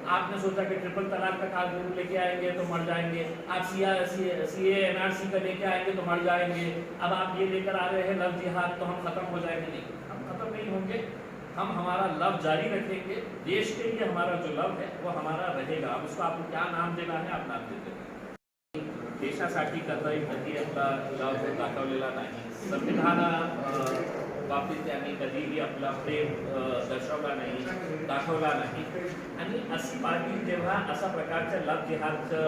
आपने सोचा कि ट्रिपल तलाक का कानून लेके आएंगे तो मर जाएंगे, आप सीए एनआरसी का लेके आएंगे तो मर जाएंगे, अब आप ये लेकर आ रहे हैं लव जिहाद तो हम खत्म हो जाएंगे। नहीं, हम खत्म नहीं होंगे, हम हमारा लव जारी रखेंगे। देश के लिए हमारा जो लव है वो हमारा रहेगा। अब उसको आपको क्या नाम देना है आप नाम देते हैं। देशासाठी कधीही कधी आपला लव दाखवलेला नाही, संविधान बाबतीत त्यांनी कधीही आपला प्रेम दर्शवला नाही, दाखवला नाही। आणि अशी पार्टी जेव्हा अशा प्रकारच्या लव जिहादचं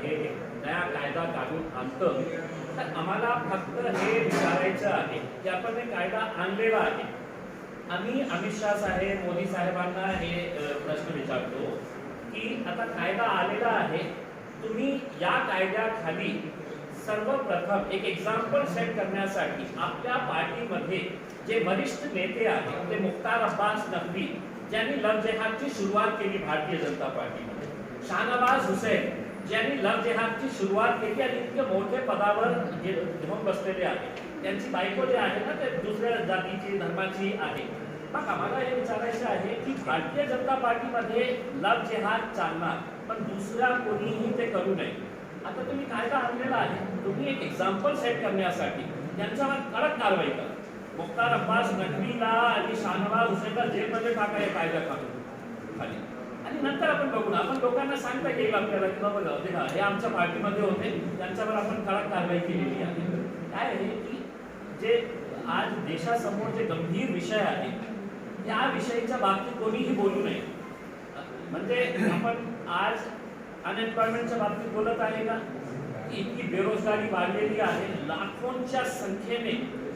हे नया कायदा काढून आणतं तर आम्हाला फक्त हे विचारायचं आहे की आपण हे कायदा आणलेला आहे। आम्ही अमित शाह साहेब मोदी साहेबांना हे प्रश्न विचारतो की आता कायदा आलेला आहे, तुम्ही या कायद्याखाली सर्वप्रथम एक एक्झाम्पल सेट करण्यासाठी आपल्या पार्टीमध्ये जे वरिष्ठ नेते आहेत ते मुख्तार अब्बास नकवी ज्यांनी लव जिहादची सुरुवात केली भारतीय जनता पार्टीमध्ये, शाहनवाज हुसैन ज्यांनी लव जिहादची सुरुवात केली आणि इतके मोठे पदावर घेऊन बसलेले आहेत, त्यांची बायको जे आहे ना ते दुसऱ्या जातीची धर्माची आहे। मग आम्हाला हे विचारायचं आहे की भारतीय जनता पार्टीमध्ये लव जिहाद चालणार पण दुसऱ्या कोणीही ते करू नये। आता तुम्ही कायदा आणलेला आहे, तुम्ही एक एक्झाम्पल सेट करण्यासाठी त्यांच्यावर कडक कारवाई करा। मुख्तार अब्बास नकवीला आणि शाहनवाज हुसेनला जेलमध्ये टाका या कायदा खाली, आणि नंतर आपण बघू ना, आपण लोकांना सांगता येईल आपल्याला की बाबा देखा हे आमच्या पार्टीमध्ये होते, त्यांच्यावर आपण कडक कारवाई केलेली आहे। काय आहे की जे आज देशासमोर जे गंभीर विषय आहे त्या विषयाच्या बाबतीत कोणीही बोलू नये। म्हणजे आपण आज अनएम्प्लॉयमेंटच्या बाबतीत बोलत आहे का, इतकी बेरोजगारी वाढलेली आहे, लाखोंच्या संख्येने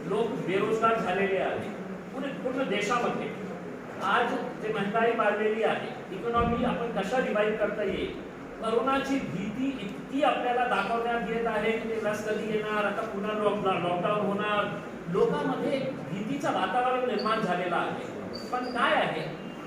लोक बेरोजगार झालेले आहेत पूर्ण देशामध्ये। आज जे महंगाई वाढलेली आहे, इकॉनॉमी आपण कशा रिवाइव्ह करता येईल, कोरोनाची भीती इतकी आपल्याला दाखवण्यात येत आहे की ते लस कधी येणार, आता पुन्हा लॉकडाऊन होणार, लोकांमध्ये भीतीचं वातावरण निर्माण झालेलं आहे। पण काय आहे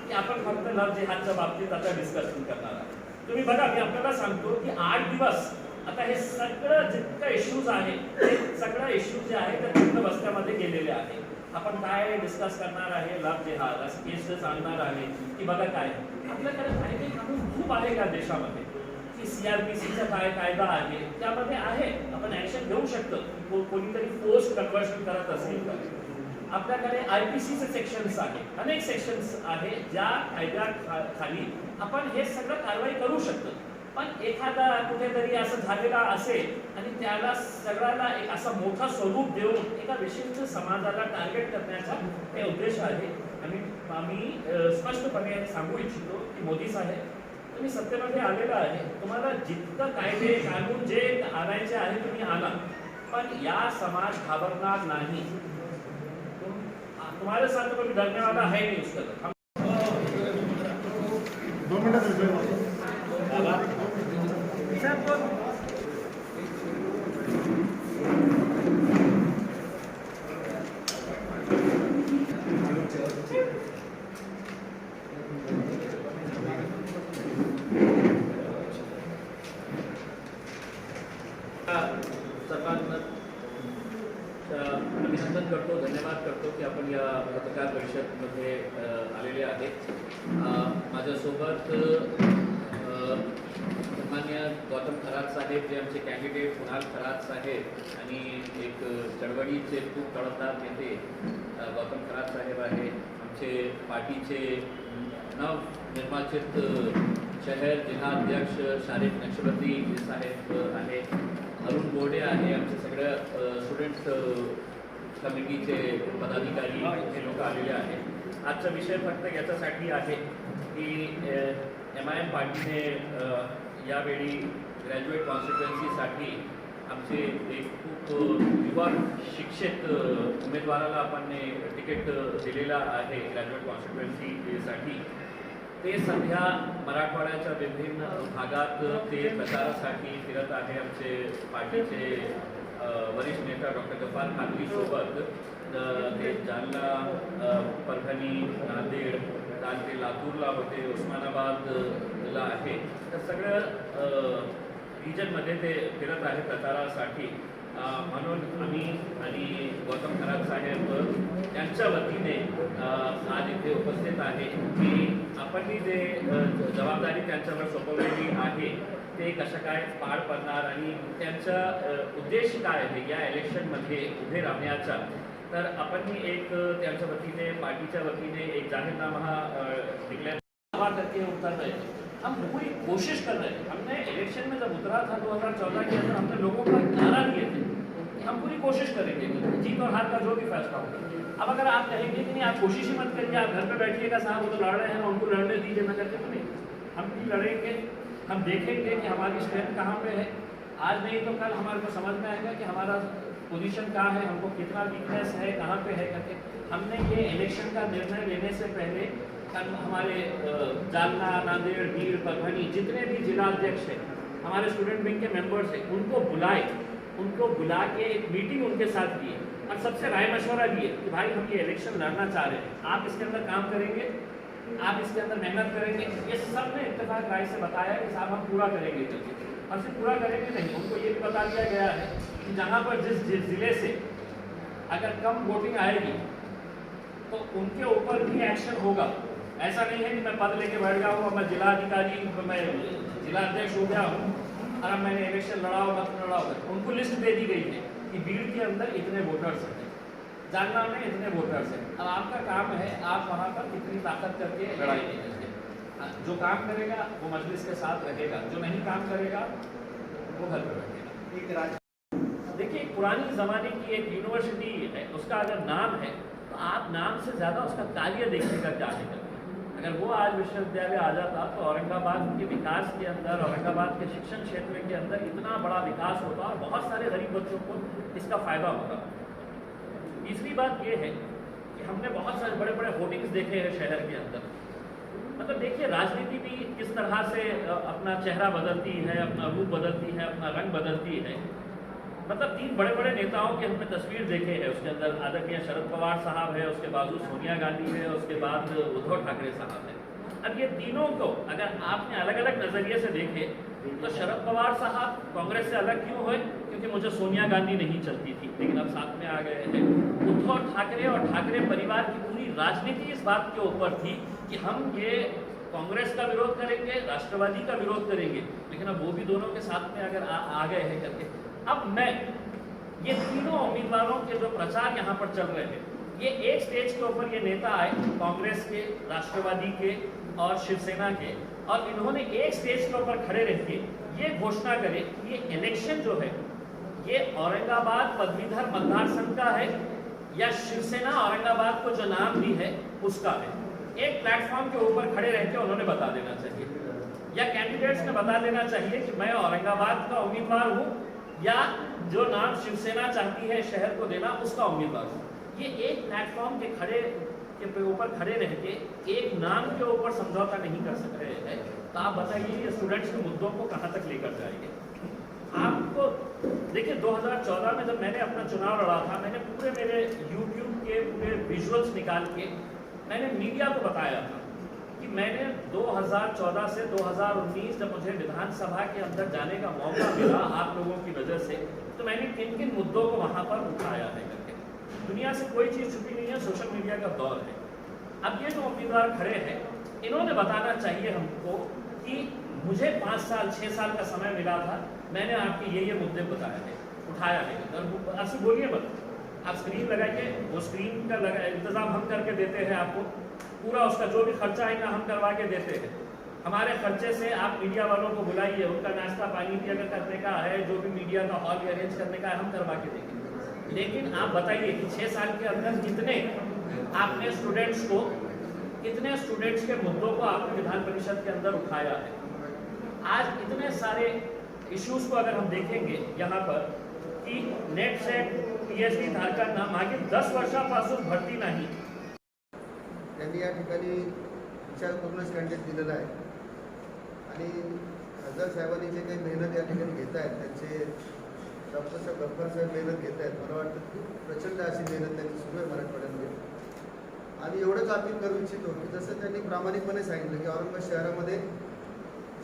की आपण फक्त लव जिहादच्या बाबतीत आता डिस्कशन करणार आहोत। तुम्ही बघा मी आपल्याला सांगतो की 8 दिवस आता हे सगळं जितकं इश्यूज आहे ते सगळं इश्यूज जे आहे ते पूर्ण बस्त्यामध्ये गेलेले आहे। आपण काय डिस्कस करणार आहे, लव जिहाद असं केसेस आणणार आहे की बघा काय आपल्याकडे कायदे कानून खूप आहे का देशामध्ये की सीआरपीसीचा काय कायदा आहे त्यामध्ये आहे, आपण ऍक्शन घेऊ शकतो। कोणीतरी फोर्स कन्वर्शन करत असेल तर आपल्याकडे आयपीसीचे सेक्शन्स आहे, अनेक सेक्शन्स आहे ज्या कायद्याखाली आपण हे सगळं कारवाई करू शकतो। पण एखादा कुठेतरी असं झालेला असेल आणि त्याला सगळ्याला एक असा मोठा स्वरूप देऊन एका विशिष्ट समाजाला टार्गेट करण्याचा हे उद्देश आहे। आणि आम्ही स्पष्टपणे सांगू इच्छितो की मोदी साहेब तुम्ही सत्तेमध्ये आलेला आहे, तुम्हाला जितकं कायदे कानून जे आणायचे आहे तुम्ही आणा, पण या समाज घाबरणार नाही। तुम्हारे साथ तो कोई डरने वाला है नहीं उसका। 2 मिनट अभिनंदन करतो, धन्यवाद करतो की आपण या पत्रकार परिषदेमध्ये आलेले आहेत। माझ्यासोबत माननीय गौतम खरात साहेब जे आमचे कॅन्डिडेट कुणाल खरात साहेब आणि एक चळवळीचे खूप तळमदार नेते गौतम खरात साहेब आहे, आमचे पार्टीचे नवनिर्वाचित शहर जिल्हाध्यक्ष शारिक नक्षपती साहेब आहे, अरुण बोर्डे आहे, आमचे सगळ्या स्टुडंट कमिटीचे पदाधिकारी हे लोक आलेले आहेत। आजचा विषय फक्त याच्यासाठी आहे की MIM पार्टीने यावेळी ग्रॅज्युएट कॉन्स्टिट्युएन्सीसाठी आमचे एक खूप युवा शिक्षित उमेदवाराला आपण तिकीट दिलेला आहे ग्रॅज्युएट कॉन्स्टिट्युएन्सीसाठी। ते सध्या मराठवाड्याच्या विभिन्न भागात ते प्रचारासाठी फिरत आहे। आमचे पार्टीचे वरिष्ठ नेता डॉक्टर गफ्फार खानवी सोबत ते जालना, परभणी, नांदेड, काल ते लातूरला होते, उस्मानाबादला आहे, तर सगळं रिजनमध्ये ते फिरत आहे प्रचारासाठी। म्हणून आम्ही आणि गौतम खरात साहेब यांच्या वतीने आज इथे उपस्थित आहे की आपण आपण जे जबाबदारी त्यांच्यावर सोपवलेली आहे ते कसं काय पार पडणार आणि त्यांचा उद्देश काय आहे या इलेक्शनमध्ये उभे राहण्याचा, तर आपण एक त्यांच्या वतीने पार्टीच्या वतीने एक जाहीरनामा डिक्लेअर करके उतर रहे हैं। हम पूरी कोशिश कर रहे हैं। हमने इलेक्शन में जब उतरा था 2014 के अंदर, हमने लोगों का नारा दिए थे कि हम पूरी कोशिश करेंगे, जीत और हार का जो भी फैसला होगा। अब अगर आप कहेंगे कि नहीं आप कोशिश ही मत करिए, आप घर पे बैठिएगा, साहब वो तो लड़ रहे हैं उनको लड़ने दीजिए, ना करके, तो नहीं, हम भी लड़ेंगे। हम देखेंगे कि हमारी स्ट्रेंथ कहाँ पे है। आज नहीं तो कल हमारे को समझ में आएगा कि हमारा पोजीशन कहाँ है, हमको कितना वीकनेस है, कहाँ पे है करके। हमने ये इलेक्शन का निर्णय लेने से पहले हमारे जालना, नांदेड़, बीड़, परभनी जितने भी जिलाध्यक्ष हैं, हमारे स्टूडेंट विंग के मेंबर्स हैं, उनको बुला के एक मीटिंग उनके साथ की और सबसे राय मशवरा दिए कि भाई हम ये इलेक्शन लड़ना चाह रहे हैं, आप इसके अंदर काम करेंगे, आप इसके अंदर मेहनत करेंगे। ये सब ने इत्तेफाक राय से बताया कि साहब हम पूरा करेंगे करके। और सिर्फ पूरा करेंगे नहीं, उनको ये भी बता दिया गया है कि जहाँ पर जिस ज़िले से अगर कम वोटिंग आएगी तो उनके ऊपर भी एक्शन होगा। ऐसा नहीं है कि मैं पद लेके बैठ गया हूँ, मैं जिलाधिकारी, मैं जिलाध्यक्ष हो गया हूँ और अब मैंने इलेक्शन लड़ाओ मत लड़ाओ। उनको लिस्ट दे दी गई है कि बीड़ के अंदर इतने वोटर्स हैं, जालना में इतने वोटर्स हैं। अब आपका काम है आप वहाँ पर कितनी ताकत करके लड़ाई कीजिए। जो काम करेगा वो मजलिस के साथ रहेगा, जो नहीं काम करेगा वो घर पर बैठेगा। देखिए, पुरानी ज़माने की एक यूनिवर्सिटी है, उसका अगर नाम है तो आप नाम से ज़्यादा उसका कार्य देखने का क्या है। अगर वो आज विश्वविद्यालय आ जाता तो औरंगाबाद के विकास के अंदर, औरंगाबाद के शिक्षण क्षेत्र के अंदर इतना बड़ा विकास होता और बहुत सारे गरीब बच्चों को इसका फ़ायदा होता। तीसरी बात ये है कि हमने बहुत सारे बड़े बड़े होर्डिंग्स देखे हैं शहर के अंदर। मतलब देखिए, राजनीति भी किस तरह से अपना चेहरा बदलती है, अपना रूप बदलती है, अपना रंग बदलती है। मतलब 3 बड़े बड़े नेताओं की हमने तस्वीर देखे हैं, उसके अंदर आदरणीय शरद पवार साहब है, उसके बाजू सोनिया गांधी है, उसके बाद उद्धव ठाकरे साहब है। अब ये तीनों को अगर आपने अलग अलग नज़रिए से देखे तो शरद पवार साहब कांग्रेस से अलग क्यों हुए? क्योंकि मुझे सोनिया गांधी नहीं चलती थी, लेकिन अब साथ में आ गए हैं। उद्धव ठाकरे और ठाकरे परिवार की पूरी राजनीति इस बात के ऊपर थी कि हम ये कांग्रेस का विरोध करेंगे, राष्ट्रवादी का विरोध करेंगे, लेकिन अब वो भी दोनों के साथ में अगर आ गए हैं करके। अब मैं ये तीनों उम्मीदवारों के जो प्रचार यहाँ पर चल रहे हैं, ये एक स्टेज के ऊपर ये नेता आए कांग्रेस के, राष्ट्रवादी के और शिवसेना के, और इन्होंने एक स्टेज के ऊपर खड़े रह के ये घोषणा करे कि ये इलेक्शन जो है ये औरंगाबाद पदवीधर मतदार संघ का है या शिवसेना औरंगाबाद को जो नाम दी है उसका है। एक प्लेटफॉर्म के ऊपर खड़े रह के उन्होंने बता देना चाहिए, या कैंडिडेट्स ने बता देना चाहिए कि मैं औरंगाबाद का उम्मीदवार हूँ या जो नाम शिवसेना चाहती है शहर को देना उसका उम्मीदवार हूँ। ये एक प्लेटफॉर्म के ऊपर खड़े रह के एक नाम के ऊपर समझौता नहीं कर सक रहे हैं, तो आप बताइए ये स्टूडेंट्स के मुद्दों को कहाँ तक लेकर जाएंगे। आपको देखिए, 2014 में जब मैंने अपना चुनाव लड़ा था, मैंने पूरे मेरे YouTube के पूरे विजुअल्स निकाल के मैंने मीडिया को बताया था कि मैंने 2014 से 2019 जब मुझे विधानसभा के अंदर जाने का मौका मिला आप लोगों की वजह से, तो मैंने किन किन मुद्दों को वहाँ पर उठाया है करके। दुनिया से कोई चीज़ छुपी नहीं है, सोशल मीडिया का दौर है। अब ये जो उम्मीदवार खड़े हैं, इन्होंने बताना चाहिए हमको कि मुझे 5 साल 6 साल का समय मिला था, मैंने आपके ये मुद्दे बताए हैं, उठाया है। ऐसे बोलिए मत, आप स्क्रीन लगाइए, वो स्क्रीन का इंतज़ाम हम करके देते हैं आपको, पूरा उसका जो भी खर्चा आएगा हम करवा के देते हैं। हमारे खर्चे से आप मीडिया वालों को बुलाइए, उनका नाश्ता पानी भी अगर करने का है, जो भी मीडिया का हॉल भी अरेंज करने का है, हम करवा के देंगे। लेकिन आप बताइए कि 6 साल के अंदर कितने आपने स्टूडेंट्स को, कितने स्टूडेंट्स के मुद्दों को आपने विधान परिषद के अंदर उठाया है। आज इतने सारे इश्यूज को अगर हम देखेंगे यहाँ पर की नेट सेट PhD धारकांना मागील 10 वर्षापासून भरती नाही, त्यांनी या ठिकाणी विचार करूनच कॅन्डिडेट दिलेला आहे आणि खासदार साहेबांनी जे काही मेहनत या ठिकाणी घेत आहेत, त्यांचे डॉक्टर साहेब गब्बर साहेब मेहनत घेत आहेत, मला वाटतं खूप प्रचंड अशी मेहनत त्यांची सुरू आहे मराठवाड्यामध्ये। आणि एवढंच अपील करू इच्छितो की जसं त्यांनी प्रामाणिकपणे सांगितलं की औरंगाबाद शहरामध्ये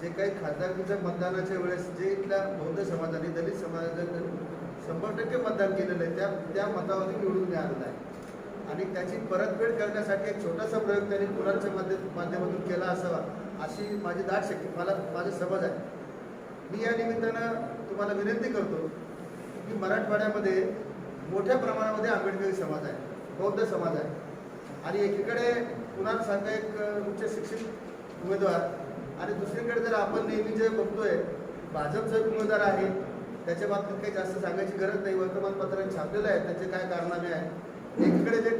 जे काही खासदारकीच्या मतदानाच्या वेळेस जे इथल्या बौद्ध समाजाने, दलित समाजाने 100% मतदान केलेलं आहे, त्या मतावरती निवडून आलेलं आहे। आणि त्याची परतफेड करण्यासाठी एक छोटासा प्रयोग त्यांनी कुणालच्या माध्यमातून केला असावा अशी माझी दाट शक्ती माझं समज आहे. मी या निमित्तानं तुम्हाला विनंती करतो की मराठवाड्यामध्ये मोठ्या प्रमाणामध्ये आंबेडकरी समाज आहे, बौद्ध समाज आहे आणि एकीकडे कुणालसारखा एक उच्च शिक्षित उमेदवार आणि दुसरीकडे जर आपण नेहमी जे बघतोय भाजपचा एक उमेदवार आहे, त्याच्या बाबतीत काही जास्त सांगायची गरज नाही, वर्तमानपत्रात छापलेलं आहे त्याचे काय कारनामे आहेत. एकीकडे जे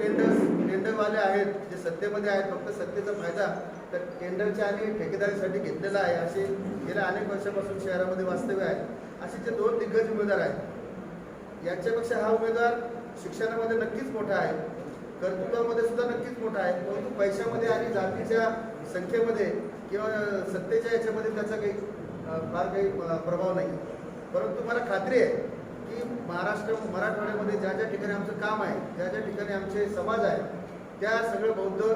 टेंडरवाले आहेत जे सत्तेमध्ये आहेत, फक्त सत्तेचा फायदा तर टेंडरच्या आणि ठेकेदारीसाठी घेतलेला आहे असे गेल्या अनेक वर्षापासून शहरामध्ये वास्तव्य आहे. असे जे दोन दिग्गज उमेदवार आहेत, यांच्यापेक्षा हा उमेदवार शिक्षणामध्ये नक्कीच मोठा आहे, कर्तृत्वामध्ये सुद्धा नक्कीच मोठा आहे, परंतु पैशामध्ये आणि जातीच्या संख्येमध्ये किंवा सत्तेच्या याच्यामध्ये त्याचा काही फार काही प्रभाव नाही. परंतु मला खात्री आहे की मराठवाड्यामध्ये ज्या ज्या ठिकाणी आमचं काम आहे, ज्या ज्या ठिकाणी आमचे समाज आहे, त्या सगळं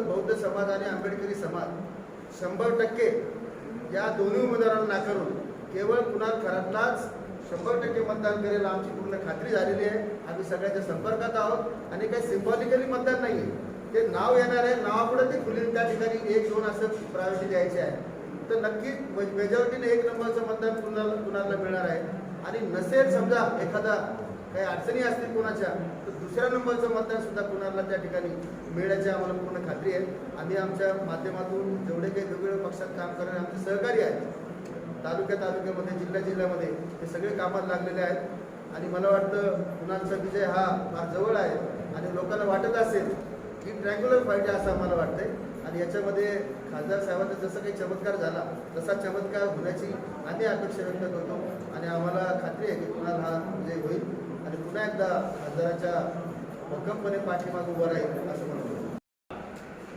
बौद्ध समाज आणि आंबेडकरी समाज 100% या दोन्ही उमेदवारांना नाकारून केवळ कुणाल खरातलाच 100% मतदान करेल आमची पूर्ण खात्री झालेली आहे. आम्ही सगळ्याच्या संपर्कात आहोत आणि काही सिम्बॉलिकली मतदान नाही आहे, ते नाव येणार आहे, नावापुढे ते खुली त्या ठिकाणी 1-2 असं प्रायोरिटी द्यायची आहे. तर नक्की मेजॉरिटीने 1 नंबरचं मतदान कुणाला मिळणार आहे. आणि नसेल समजा एखादा काही अडचणी असतील कोणाच्या तर दुसऱ्या नंबरचं मतदान सुद्धा कुणाला त्या ठिकाणी मिळण्याची आम्हाला पूर्ण खात्री आहे. आम्ही आमच्या माध्यमातून जेवढे काही वेगवेगळ्या पक्षात काम करणारे आमचे सहकारी आहेत, तालुक्यामध्ये जिल्ह्यामध्ये ते सगळे कामात लागलेले आहेत आणि मला वाटतं कुणालचा विजय हा फार जवळ आहे आणि लोकांना वाटत असेल की ट्रँग्युलर फाईट आहे असं आम्हाला वाटतंय. आणि याच्यामध्ये खासदार साहेबांचा जसं काही चमत्कार झाला तसा चमत्कार होण्याची आम्ही अपेक्षा व्यक्त करतो आणि आम्हाला खात्री आहे की कुणाल हा विजय होईल आणि पुन्हा एकदा खासदाराच्या भक्कमपणे पाठीमागे उभं राहील असं म्हणतो.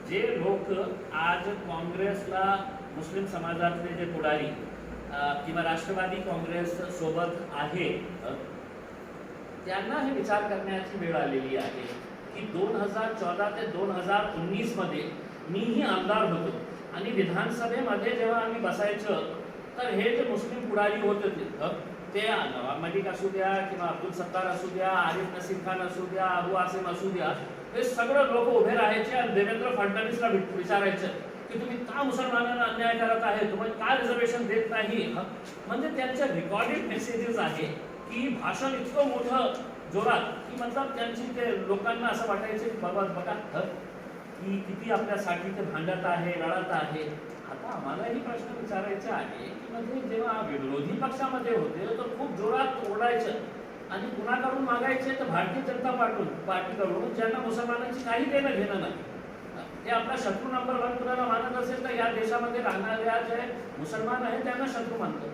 जे लोक आज काँग्रेसला मुस्लिम समाजातले जे पुढारी किंवा राष्ट्रवादी काँग्रेस सोबत आहे, त्यांना हे विचार करण्याची वेळ आलेली आहे की 2014 ते 2019 मध्ये मीही आमदार होतो आणि विधानसभेमध्ये जेव्हा आम्ही बसायचं तर हे जे मुस्लिम पुढारी होते ते नवाब मलिक असू द्या किंवा अब्दुल सत्तार असू द्या, आरिफ नसीम खान असू द्या, अबू आसिम असू द्या, हे सगळं लोक उभे राहायचे आणि देवेंद्र फडणवीसला विचारायचं की तुम्ही का मुसलमानांना अन्याय करत आहे, तुम्ही का रिझर्वेशन देत नाही. म्हणजे त्यांच्या रेकॉर्डेड मेसेजेस आहे की भाषण इतकं मोठं जोरात की मतलब त्यांची ते लोकांना असं वाटायचे बाबा बघा की किती आपल्यासाठी ते भांडत आहे, लढत आहे. आता आम्हालाही प्रश्न विचारायचा आहे की म्हणजे जेव्हा विरोधी पक्षामध्ये होते तर खूप जोरात ओरडायचं आणि कुणाकडून मागायचे तर भारतीय जनता पार्टीकडून, ज्यांना मुसलमानांची काही देणं घेणं नाही. ते आपला शत्रू नंबर 1 कुणाला मानत असेल तर या देशामध्ये राहणाऱ्या जे मुसलमान आहेत त्यांना शत्रू मानतो,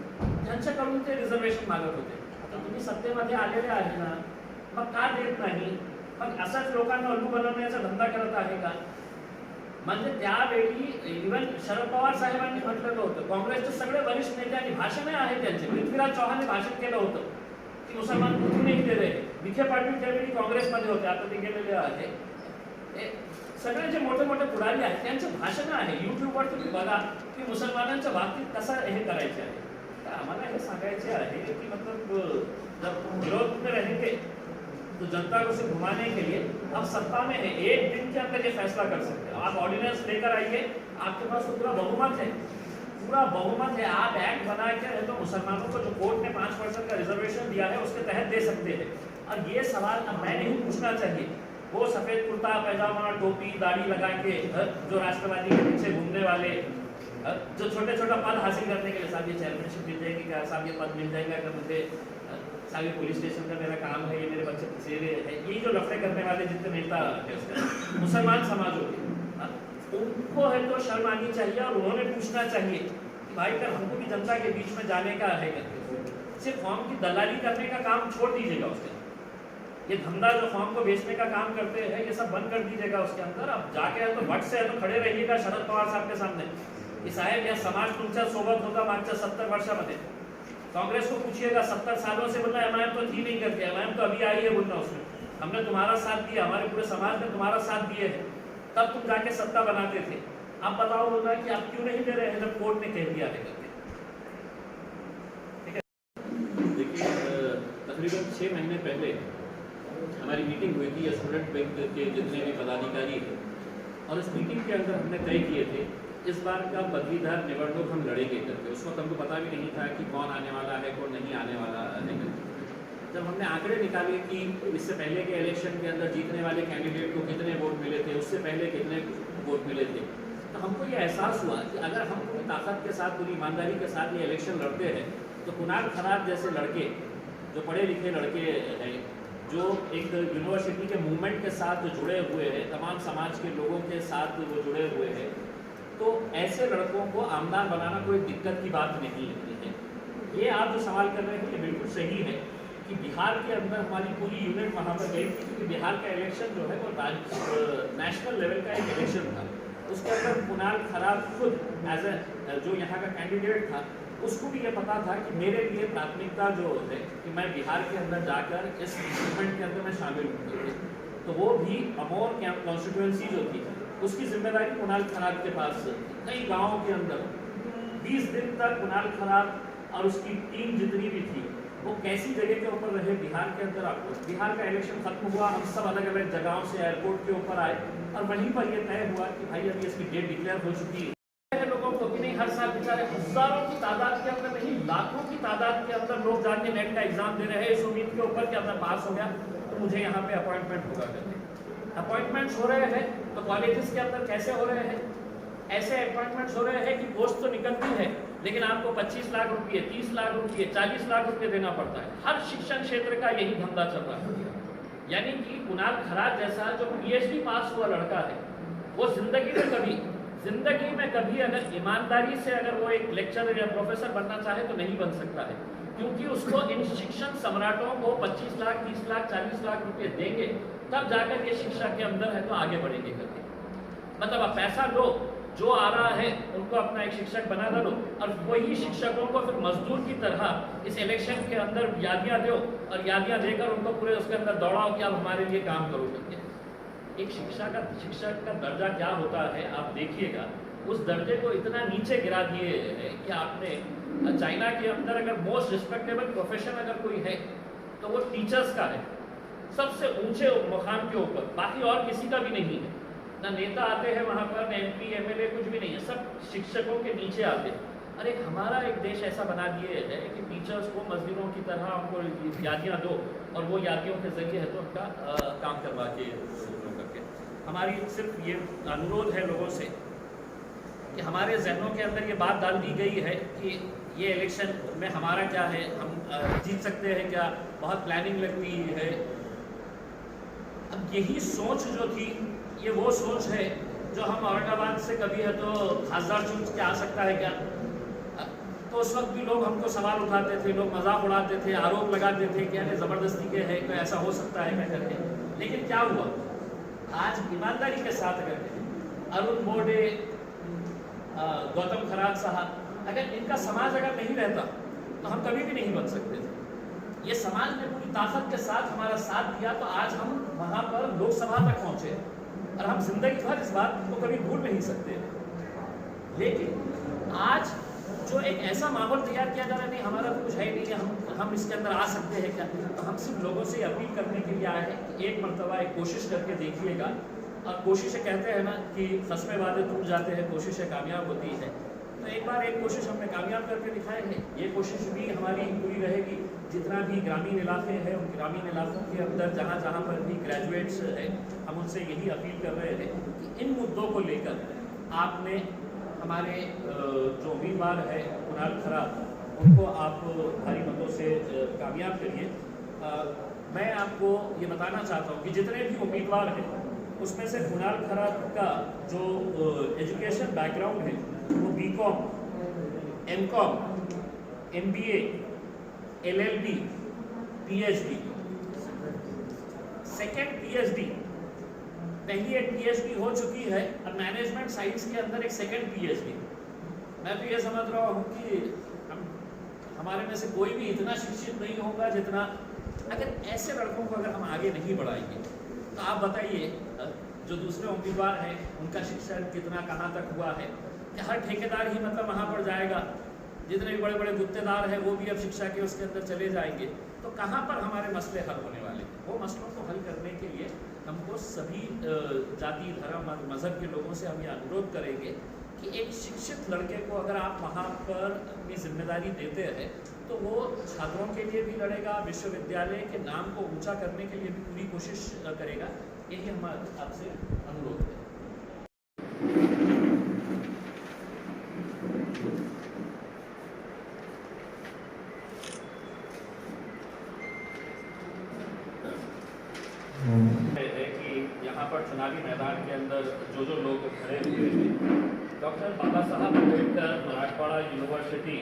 त्यांच्याकडून ते रिझर्वेशन मागत होते. आता तुम्ही सत्तेमध्ये आलेले आहे ना, मग का देत नाही? मग असाच लोकांना अल्लू बनवण्याचा धंदा करत आहे का? म्हणजे त्यावेळी इव्हन शरद पवार साहेबांनी म्हटलेलं होतं, काँग्रेसचे सगळे वरिष्ठ नेत्यांनी भाषणे आहेत त्यांचे, पृथ्वीराज चव्हाणने भाषण केलं होतं की मुसलमान कुठून नाही दिले. विखे पाटील त्यावेळी काँग्रेसमध्ये होते, आता ते गेलेले आहे. सगळे जे मोठे मोठे पुढारी आहेत त्यांचे भाषण आहे, युट्यूबवर तुम्ही बघा की मुसलमानांच्या बाबतीत कसं हे करायचे आहे. तर आम्हाला हे सांगायचे आहे की मतलब जब विरोध में रहेंगे तो जनता को सिर्फ घुमाने के लिए आप सत्ता में है, 1 दिन के अंदर ये फैसला कर सकते हो. आप ऑर्डिनेंस लेकर आइए, आपके पास तो पूरा बहुमत है, आप एक्ट बना के तो मुसलमानों को जो कोर्ट ने 5% का रिजर्वेशन दिया है उसके तहत दे सकते हैं. और ये सवाल अब मैं नहीं पूछना चाहिए, वो सफेद कुर्ता पैजामा टोपी दाढ़ी लगा के जो राष्ट्रवादी के पीछे घूमने वाले, जो छोटे पद हासिल करने के लिए साहब ये चेयरमैनशिप मिल जाएगी क्या, साहब ये पद मिल जाएगा क्या मुझे, साहब ये पुलिस स्टेशन का मेरा काम है, ये मेरे बच्चे फसेरे है, ये जो लफड़े करने वाले जितने नेता मुसलमान समाज होते उनको है तो शर्म आनी चाहिए और उन्होंने पूछना चाहिए कि भाई कर हमको भी जनता के बीच में जाने का है करके. सिर्फ फॉर्म की दलाली करने का काम छोड़ दीजिएगा उसके अंदर, ये धंधा जो फॉर्म को बेचने का काम करते हैं ये सब बंद कर दीजिएगा उसके अंदर. अब जाके है तो वट से है तो खड़े रहिएगा शरद पवार साहब के सामने की साहेब या समाज तुमच्या सोबत होता मागच्या 70 वर्षामध्ये. कांग्रेस को पूछिएगा 70 सालों से बोलना एमआईएम तो थी नहीं करके, एमआईएम तो अभी आई है बोलना उसमें, हमने तुम्हारा साथ दिया, हमारे पूरे समाज ने तुम्हारा साथ दिए है, तब तुम जाके सत्ता बनाते थे. आप बताओ बोल रहा है कि आप क्यों नहीं दे रहे हैं जब कोर्ट ने कह दिया है करके. ठीक है, देखिए तकरीबन 6 महीने पहले हमारी मीटिंग हुई थी स्टूडेंट बैंक के जितने भी पदाधिकारी थे, और इस मीटिंग के अंदर हमने तय किए थे इस बार का पदवीधर निवडणूक हम लड़ेंगे करके। उस वक्त हमको पता भी नहीं था कि कौन आने वाला है कौन नहीं आने वाला है। जब हमने आंकड़े निकाले कि इससे पहले के इलेक्शन के अंदर जीतने वाले कैंडिडेट को कितने वोट मिले थे, उससे पहले कितने वोट मिले थे, तो हमको ये एहसास हुआ कि अगर हम पूरी ताकत के साथ पूरी ईमानदारी के साथ ये इलेक्शन लड़ते हैं तो कुणाल खरात जैसे लड़के, जो पढ़े लिखे लड़के हैं, जो एक यूनिवर्सिटी के मूवमेंट के साथ जुड़े हुए हैं, तमाम समाज के लोगों के साथ वो जुड़े हुए हैं, तो ऐसे लड़कों को आमदार बनाना कोई दिक्कत की बात नहीं है। ये आप जो सवाल कर रहे हैं ये बिल्कुल सही है कि बिहार के अंदर हमारी पूरी यूनिट वहाँ पर गई थी, क्योंकि बिहार का इलेक्शन जो है वो नेशनल लेवल का एक इलेक्शन था। उसके अंदर कुणाल खरात खुद एज ए जो यहाँ का कैंडिडेट था, उसको भी ये पता था कि मेरे लिए प्राथमिकता जो है कि मैं बिहार के अंदर जाकर इस मूवमेंट के अंदर मैं शामिल हूँ। तो वो भी अमोर कॉन्स्टिट्यूएंसी जो थी उसकी जिम्मेदारी कुणाल खरात के पास थी। कई गाँवों के अंदर 20 दिन तक कुणाल खरात और उसकी टीम जितनी भी थी वो कैसी जगह के ऊपर रहे बिहार के अंदर। आपको बिहार का इलेक्शन खत्म हुआ, हम सब अलग अलग जगहों से एयरपोर्ट के ऊपर आए और वहीं पर यह तय हुआ कि भाई अभी इसकी डेट डिक्लेयर हो चुकी है। लोगों को कि नहीं, हर साल बेचारे हजारों की तादाद के अंदर नहीं लाखों की तादाद के अंदर लोग जाके नेट का एग्जाम दे रहे हैं इस उम्मीद के ऊपर कि अगर पास हो गया तो मुझे यहाँ पे अपॉइंटमेंट होगा करके। अपॉइंटमेंट्स हो रहे हैं तो कॉलेजेस के अंदर कैसे हो रहे हैं? ऐसे अपॉइंटमेंट्स हो रहे हैं कि पोस्ट तो निकलती है लेकिन आपको 25 लाख रुपये, 30 लाख रुपये, 40 लाख रुपये देना पड़ता है। हर शिक्षण क्षेत्र का यही धंधा चल रहा है। यानी कि कुणाल खरात जैसा जो PhD पास हुआ लड़का है, वो जिंदगी में कभी अगर ईमानदारी से अगर वो एक लेक्चरर या प्रोफेसर बनना चाहे तो नहीं बन सकता है, क्योंकि उसको इन शिक्षण सम्राटों को 25 लाख, 30 लाख, 40 लाख रुपये देंगे तब जाकर ये शिक्षा के अंदर है तो आगे बढ़ेंगे करके। मतलब आप पैसा लो, जो आ रहा है उनको अपना एक शिक्षक बना दो और वही शिक्षकों को फिर मजदूर की तरह इस इलेक्शन के अंदर यादियाँ दो और यादियाँ देकर उनको पूरे उसके अंदर दौड़ाओ कि आप हमारे लिए काम करो करके। एक शिक्षक का दर्जा क्या होता है आप देखिएगा। उस दर्जे को इतना नीचे गिरा दिए है कि आपने चाइना के अंदर अगर मोस्ट रिस्पेक्टेबल प्रोफेशन अगर कोई है तो वो टीचर्स का है, सबसे ऊंचे मुकाम के ऊपर, बाकी और किसी का भी नहीं है। ना नेता आते हैं वहाँ पर, ना MP MLA, कुछ भी नहीं है, सब शिक्षकों के नीचे आते हैं। अरे हमारा एक देश ऐसा बना दिए है कि टीचर्स को मजदूरों की तरह उनको यादियाँ दो और वो यादियों के जरिए है तो उनका काम करवा के करके। हमारी सिर्फ ये अनुरोध है लोगों से कि हमारे जहनों के अंदर ये बात डाल दी गई है कि ये इलेक्शन में हमारा क्या है, हम जीत सकते हैं क्या, बहुत प्लानिंग लगती है। अब यही सोच जो थी ये वो सोच है जो हम औरंगाबाद से कभी है तो खासदार चुन के आ सकता है क्या, तो उस वक्त भी लोग हमको सवाल उठाते थे, लोग मजाक उड़ाते थे, आरोप लगाते थे कि अरे ज़बरदस्ती के है, कोई ऐसा हो सकता है क्या करके। लेकिन क्या हुआ, आज ईमानदारी के साथ अगर अरुण बोडे, गौतम खरात साहब, अगर इनका समाज अगर नहीं रहता तो हम कभी भी नहीं बन सकते थे। ये समाज ने पूरी ताकत के साथ हमारा साथ दिया तो आज हम वहाँ पर लोकसभा तक पहुँचे और हम जिंदगी भर इस बात को कभी भूल नहीं सकते। लेकिन आज जो एक ऐसा माहौल तैयार किया जा रहा है, नहीं हमारा तो कुछ है ही नहीं, हम इसके अंदर आ सकते हैं क्या, तो हम सिर्फ लोगों से अपील करने के लिए आए हैं कि एक मरतबा एक कोशिश करके देखिएगा। और कोशिशें कहते हैं ना कि क़स्में वादे टूट जाते हैं, कोशिशें कामयाब होती है, तो एक बार एक कोशिश हमने कामयाब करके दिखाए हैं। ये कोशिश भी हमारी पूरी रहेगी। जितना भी ग्रामीण इलाके हैं उन ग्रामीण इलाकों के अंदर जहाँ जहाँ पर भी ग्रेजुएट्स हैं, हम उनसे यही अपील कर रहे हैं कि इन मुद्दों को लेकर आपने हमारे जो उम्मीदवार है कुणाल खरात, उनको आप भारी मतों से कामयाब करिए। मैं आपको ये बताना चाहता हूँ कि जितने भी उम्मीदवार हैं उसमें से कुणाल खरात का जो एजुकेशन बैकग्राउंड है वो BCom, MCom, MBA, LLB, PhD, second PhD, पहली एक PhD हो चुकी है और मैनेजमेंट साइंस के अंदर एक सेकेंड PhD। मैं तो ये समझ रहा हूँ कि हमारे में से कोई भी इतना शिक्षित नहीं होगा जितना, अगर ऐसे लड़कों को अगर हम आगे नहीं बढ़ाएंगे तो आप बताइए जो दूसरे उम्मीदवार हैं उनका शिक्षण कितना कहाँ तक हुआ है। कि हर ठेकेदार ही मतलब वहाँ पर जाएगा, जितने भी बड़े बड़े गुत्तेदार हैं वो भी अब शिक्षा के उसके अंदर चले जाएंगे। तो कहाँ पर हमारे मसले हल होने वाले हैं? वो मसलों को हल करने के लिए हमको सभी जाति, धर्म और मज़हब के लोगों से हम ये अनुरोध करेंगे कि एक शिक्षित लड़के को अगर आप वहाँ पर अपनी जिम्मेदारी देते हैं तो वो छात्रों के लिए भी लड़ेगा, विश्वविद्यालय के नाम को ऊंचा करने के लिए भी पूरी कोशिश करेगा। यही हमारा आपसे अनुरोध है। है कि यहाँ पर चुनावी मैदान के अंदर जो लोग खड़े हुए हैं, डॉक्टर बाबा साहब अम्बेडकर मराठवाड़ा यूनिवर्सिटी,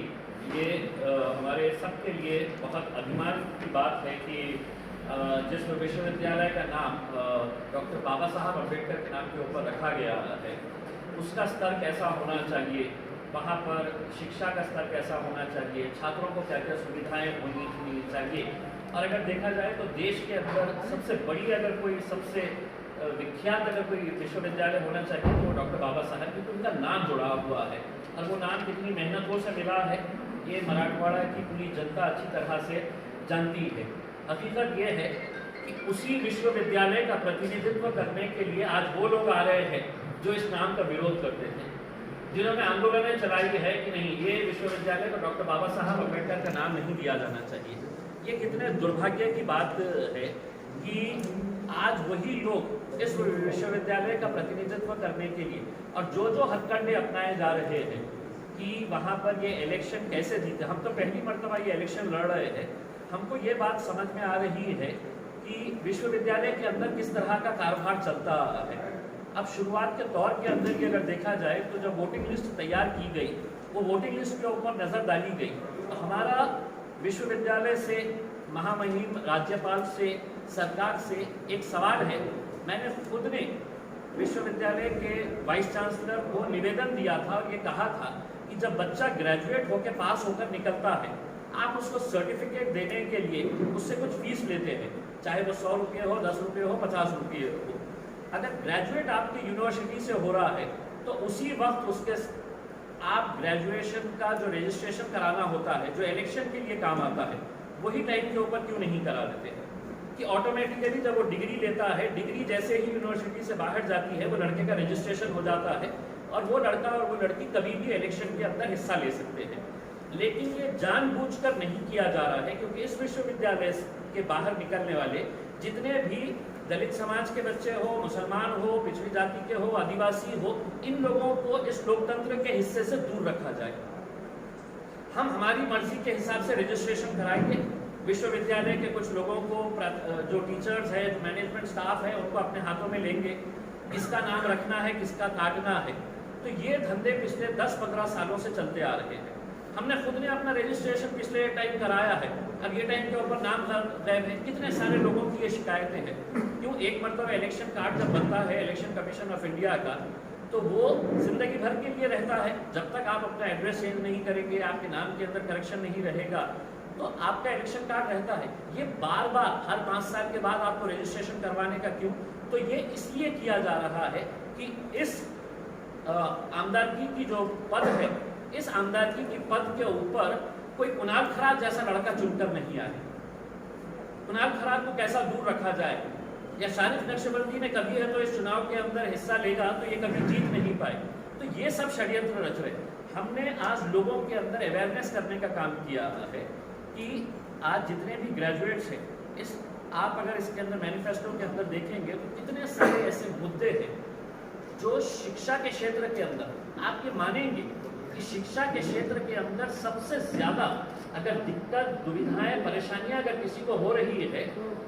ये हमारे सबके लिए बहुत अभिमान की बात है कि जिस विश्वविद्यालय का नाम डॉक्टर बाबा साहब अम्बेडकर के नाम के ऊपर रखा गया है, उसका स्तर कैसा होना चाहिए, वहाँ पर शिक्षा का स्तर कैसा होना चाहिए, छात्रों को क्या क्या सुविधाएं होनी चाहिए। और अगर देखा जाए तो देश के अंदर सबसे बड़ी अगर कोई सबसे विख्यात अगर कोई विश्वविद्यालय होना चाहिए तो वो डॉक्टर बाबा साहब, क्योंकि उनका नाम जुड़ा हुआ है और वो नाम कितनी मेहनतों से मिला है ये मराठवाड़ा की पूरी जनता अच्छी तरह से जानती है। हकीकत ये है कि उसी विश्वविद्यालय का प्रतिनिधित्व करने के लिए आज वो लोग आ रहे हैं जो इस नाम का विरोध करते थे, जिन्होंने आंदोलनें चलाई है कि नहीं, ये विश्वविद्यालय को डॉक्टर बाबा साहब अम्बेडकर का नाम नहीं दिया जाना चाहिए। ये कितने दुर्भाग्य की बात है कि आज वही लोग इस विश्वविद्यालय का प्रतिनिधित्व करने के लिए और जो हथकंडे अपनाए जा रहे हैं कि वहाँ पर ये इलेक्शन कैसे जीते। हम तो पहली मर्तबा ये इलेक्शन लड़ रहे हैं, हमको ये बात समझ में आ रही है कि विश्वविद्यालय के अंदर किस तरह का कारोबार चलता है। अब शुरुआत के दौर के अंदर ही अगर देखा जाए तो जब वोटिंग लिस्ट तैयार की गई, वो वोटिंग लिस्ट के ऊपर नज़र डाली गई तो हमारा विश्वविद्यालय से, महामहिम राज्यपाल से, सरकार से एक सवाल है। मैंने खुद ने विश्वविद्यालय के वाइस चांसलर को निवेदन दिया था और ये कहा था कि जब बच्चा ग्रेजुएट होकर पास होकर निकलता है, आप उसको सर्टिफिकेट देने के लिए उससे कुछ फीस लेते हैं, चाहे वो 100 रुपये हो, 10 रुपये हो, 50 रुपये हो। अगर ग्रेजुएट आपकी यूनिवर्सिटी से हो रहा है तो उसी वक्त उसके आप ग्रेजुएशन का जो रजिस्ट्रेशन कराना होता है, जो इलेक्शन के लिए काम आता है, वही टाइम के ऊपर क्यों नहीं करा देते हैं कि ऑटोमेटिकली जब वो डिग्री लेता है, डिग्री जैसे ही यूनिवर्सिटी से बाहर जाती है, वो लड़के का रजिस्ट्रेशन हो जाता है और वो लड़का और वो लड़की कभी भी इलेक्शन के अंदर हिस्सा ले सकते हैं। लेकिन ये जानबूझकर नहीं किया जा रहा है, क्योंकि इस विश्वविद्यालय के बाहर निकलने वाले जितने भी दलित समाज के बच्चे हो, मुसलमान हो, पिछड़ी जाति के हो, आदिवासी हो, इन लोगों को इस लोकतंत्र के हिस्से से दूर रखा जाए। हम हमारी मर्जी के हिसाब से रजिस्ट्रेशन कराएंगे, विश्वविद्यालय के कुछ लोगों को, जो टीचर्स है, जो मैनेजमेंट स्टाफ है, उनको अपने हाथों में लेंगे, किसका नाम रखना है, किसका काटना है। तो ये धंधे पिछले 10-15 सालों से चलते आ रहे हैं। हमने खुद ने अपना रजिस्ट्रेशन पिछले टाइम कराया है, अब ये टाइम के ऊपर नाम गायब है। कितने सारे लोगों की ये शिकायतें हैं। क्यों? एक मरतबा इलेक्शन कार्ड जब बनता है इलेक्शन कमीशन ऑफ इंडिया का, तो वो जिंदगी भर के लिए रहता है। जब तक आप अपना एड्रेस चेंज नहीं करेंगे, आपके नाम के अंदर करेक्शन नहीं रहेगा, तो आपका इलेक्शन कार्ड रहता है। ये बार बार हर 5 साल के बाद आपको रजिस्ट्रेशन करवाने का क्यों? तो ये इसलिए किया जा रहा है कि इस आमदनी की जो पद है, इस आमदनी की पद के ऊपर कोई कुणाल खरात जैसा लड़का चुनकर नहीं आए। कुणाल खरात को कैसा दूर रखा जाए, या शारिफ नक्शबंदी ने कभी है तो इस चुनाव के अंदर हिस्सा लेगा तो ये कभी जीत नहीं पाए। तो ये सब षड्यंत्र रच रहे। हमने आज लोगों के अंदर अवेयरनेस करने का काम किया है कि आज जितने भी ग्रेजुएट्स हैं, इस आप अगर इसके अंदर मैनिफेस्टो के अंदर देखेंगे तो कितने सारे ऐसे मुद्दे हैं जो शिक्षा के क्षेत्र के अंदर, आप ये मानेंगे कि शिक्षा के क्षेत्र के अंदर सबसे ज़्यादा अगर दिक्कत, दुविधाएं, परेशानियां अगर किसी को हो रही है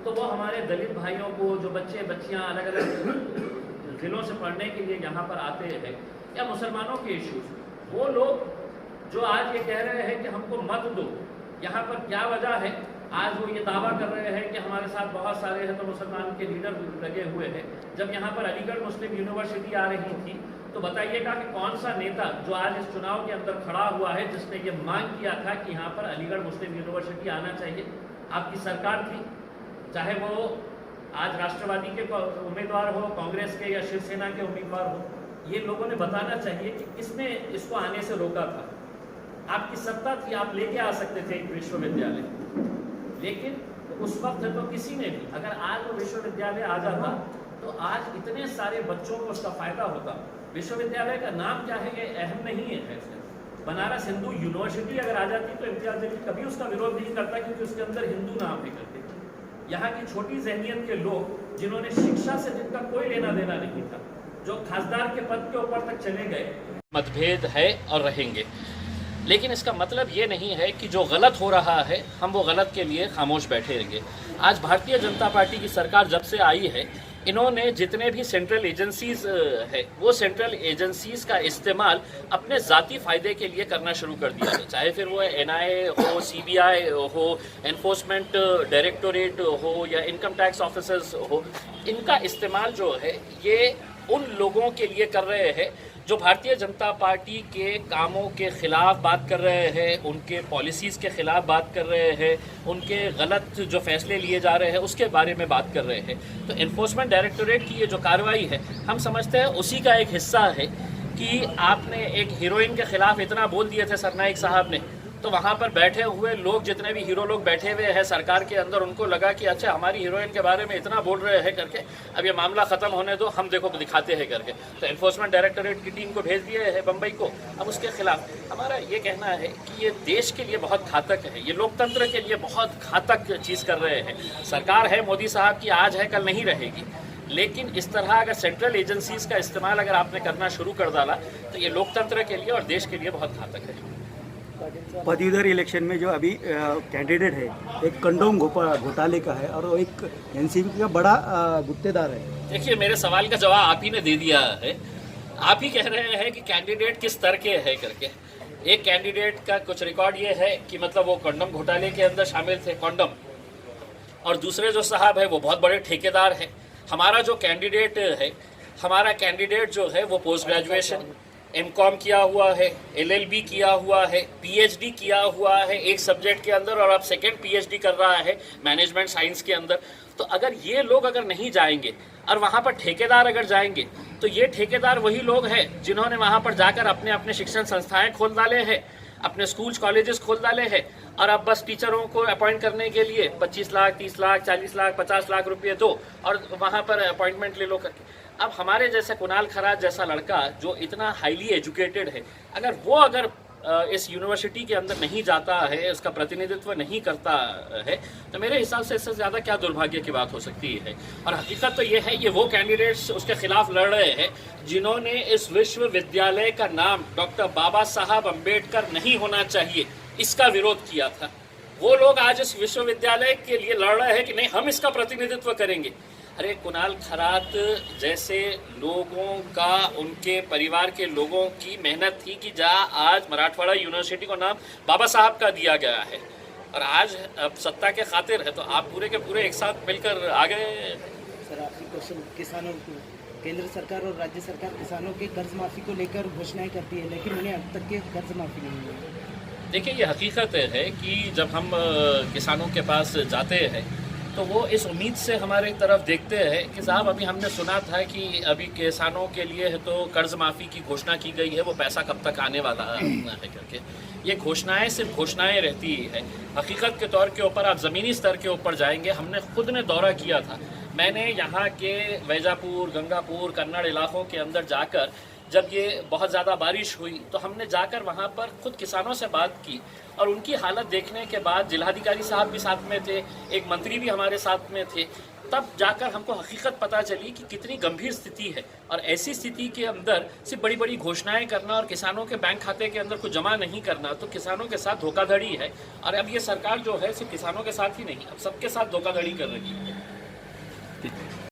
तो वो हमारे दलित भाइयों को, जो बच्चे बच्चियां अलग अलग जिलों से पढ़ने के लिए यहाँ पर आते हैं, या मुसलमानों के इश्यूज, वो लोग जो आज ये कह रहे हैं कि हमको मत दो, यहाँ पर क्या वजह है? आज वो ये दावा कर रहे हैं कि हमारे साथ बहुत सारे हैं तो मुसलमान के लीडर लगे हुए हैं। जब यहाँ पर अलीगढ़ मुस्लिम यूनिवर्सिटी आ रही थी तो बताइएगा कि कौन सा नेता जो आज इस चुनाव के अंदर खड़ा हुआ है जिसने ये मांग किया था कि यहाँ पर अलीगढ़ मुस्लिम यूनिवर्सिटी आना चाहिए? आपकी सरकार थी, चाहे वो आज राष्ट्रवादी के उम्मीदवार हो, कांग्रेस के या शिवसेना के उम्मीदवार हो। ये लोगों ने बताना चाहिए कि किसने इसको आने से रोका था। आपकी सत्ता थी, आप लेके आ सकते थे एक विश्वविद्यालय, लेकिन उस वक्त तो किसी ने भी, अगर आज वो विश्वविद्यालय आ जाता तो आज इतने सारे बच्चों को उसका फायदा होता। विश्वविद्यालय का नाम क्या है ये अहम नहीं है। बनारस हिंदू यूनिवर्सिटी अगर आ जाती तो इम्तियाज जलील कभी उसका विरोध नहीं करता, क्योंकि उसके अंदर हिंदू नाम भी करते। यहाँ की छोटी जहनियत के लोग जिन्होंने शिक्षा से जिनका कोई लेना देना नहीं था, जो खासदार के पद के ऊपर तक चले गए। मतभेद है और रहेंगे, लेकिन इसका मतलब ये नहीं है कि जो गलत हो रहा है हम वो गलत के लिए खामोश बैठे रहेंगे। आज भारतीय जनता पार्टी की सरकार जब से आई है, इन्होंने जितने भी सेंट्रल एजेंसीज है वो सेंट्रल एजेंसीज का इस्तेमाल अपने ज़ाती फ़ायदे के लिए करना शुरू कर दिया है। चाहे फिर वो NIA हो, CBI हो, एनफोर्समेंट डायरेक्टोरेट हो या इनकम टैक्स ऑफिसर्स हो, इनका इस्तेमाल जो है ये उन लोगों के लिए कर रहे हैं जो भारतीय जनता पार्टी के कामों के ख़िलाफ़ बात कर रहे हैं, उनके पॉलिसीज़ के ख़िलाफ़ बात कर रहे हैं, उनके गलत जो फैसले लिए जा रहे हैं उसके बारे में बात कर रहे हैं। तो एनफोर्समेंट डायरेक्टोरेट की ये जो कार्रवाई है, हम समझते हैं उसी का एक हिस्सा है कि आपने एक हीरोइन के ख़िलाफ़ इतना बोल दिए थे सरनाइक साहब ने, तो वहाँ पर बैठे हुए लोग, जितने भी हीरो लोग बैठे हुए हैं सरकार के अंदर, उनको लगा कि अच्छा हमारी हीरोइन के बारे में इतना बोल रहे हैं करके, अब ये मामला ख़त्म होने दो, हम देखो दिखाते हैं करके। तो एनफोर्समेंट डायरेक्टोरेट की टीम को भेज दिए है बम्बई को। अब उसके खिलाफ हमारा ये कहना है कि ये देश के लिए बहुत घातक है, ये लोकतंत्र के लिए बहुत घातक चीज़ कर रहे हैं। सरकार है मोदी साहब की, आज है कल नहीं रहेगी, लेकिन इस तरह अगर सेंट्रल एजेंसीज़ का इस्तेमाल अगर आपने करना शुरू कर डाला तो ये लोकतंत्र के लिए और देश के लिए बहुत घातक है। पदवीधर इलेक्शन में जो अभी कैंडिडेट है, एक कंडोम घोटाले का है और वो एक एनसीपी का बड़ा गुत्तेदार है। देखिए, मेरे सवाल का जवाब आप ही ने दे दिया है। आप ही कह रहे हैं कि कैंडिडेट किस तरह के है करके। एक कैंडिडेट का कुछ रिकॉर्ड ये है कि मतलब वो कंडोम घोटाले के अंदर शामिल थे, कंडोम, और दूसरे जो साहब है वो बहुत बड़े ठेकेदार हैं। हमारा जो कैंडिडेट है, हमारा कैंडिडेट जो है वो पोस्ट ग्रेजुएशन MCOM किया हुआ है, LLB किया हुआ है, PhD किया हुआ है एक सब्जेक्ट के अंदर, और अब सेकेंड PhD कर रहा है मैनेजमेंट साइंस के अंदर। तो अगर ये लोग अगर नहीं जाएंगे और वहाँ पर ठेकेदार अगर जाएंगे, तो ये ठेकेदार वही लोग हैं जिन्होंने वहाँ पर जाकर अपने अपने शिक्षण संस्थाएं खोल डाले हैं, अपने स्कूल्स कॉलेजेस खोल डाले हैं, और अब बस टीचरों को अपॉइंट करने के लिए 25 लाख 30 लाख 40 लाख 50 लाख रुपये दो और वहाँ पर अपॉइंटमेंट ले लो करके। अब हमारे जैसे कुणाल खराज जैसा लड़का जो इतना हाईली एजुकेटेड है, अगर वो अगर इस यूनिवर्सिटी के अंदर नहीं जाता है, इसका प्रतिनिधित्व नहीं करता है, तो मेरे हिसाब से इससे ज़्यादा क्या दुर्भाग्य की बात हो सकती है। और हकीकत तो ये है, ये वो कैंडिडेट्स उसके खिलाफ लड़ रहे हैं जिन्होंने इस विश्वविद्यालय का नाम डॉक्टर बाबा साहब अम्बेडकर नहीं होना चाहिए, इसका विरोध किया था। वो लोग आज इस विश्वविद्यालय के लिए लड़ रहे हैं कि नहीं, हम इसका प्रतिनिधित्व करेंगे। अरे कुणाल खरात जैसे लोगों का, उनके परिवार के लोगों की मेहनत थी कि जहाँ आज मराठवाड़ा यूनिवर्सिटी को नाम बाबा साहब का दिया गया है, और आज अब सत्ता के खातिर है तो आप पूरे के पूरे एक साथ मिलकर आ गए। सर, आपकी क्वेश्चन, किसानों को केंद्र सरकार और राज्य सरकार किसानों के कर्ज माफ़ी को लेकर घोषणाएं करती है, लेकिन उन्हें अब तक के कर्ज माफ़ी नहीं हुई। देखिए, ये हकीकत है कि जब हम किसानों के पास जाते हैं तो वो इस उम्मीद से हमारे तरफ देखते हैं कि साहब अभी हमने सुना था कि अभी किसानों के लिए है तो कर्ज माफ़ी की घोषणा की गई है, वो पैसा कब तक आने वाला है करके। ये घोषणाएं सिर्फ घोषणाएं रहती है। हकीकत के तौर के ऊपर आप ज़मीनी स्तर के ऊपर जाएंगे, हमने खुद ने दौरा किया था। मैंने यहाँ के वैजापुर, गंगापुर, कन्नड़ इलाकों के अंदर जाकर, जब ये बहुत ज़्यादा बारिश हुई तो हमने जाकर वहाँ पर खुद किसानों से बात की, और उनकी हालत देखने के बाद जिलाधिकारी साहब भी साथ में थे, एक मंत्री भी हमारे साथ में थे, तब जाकर हमको हकीकत पता चली कि कितनी गंभीर स्थिति है। और ऐसी स्थिति के अंदर सिर्फ बड़ी बड़ी घोषणाएं करना और किसानों के बैंक खाते के अंदर कुछ जमा नहीं करना, तो किसानों के साथ धोखाधड़ी है। और अब ये सरकार जो है सिर्फ किसानों के साथ ही नहीं, अब सबके साथ धोखाधड़ी कर रही है।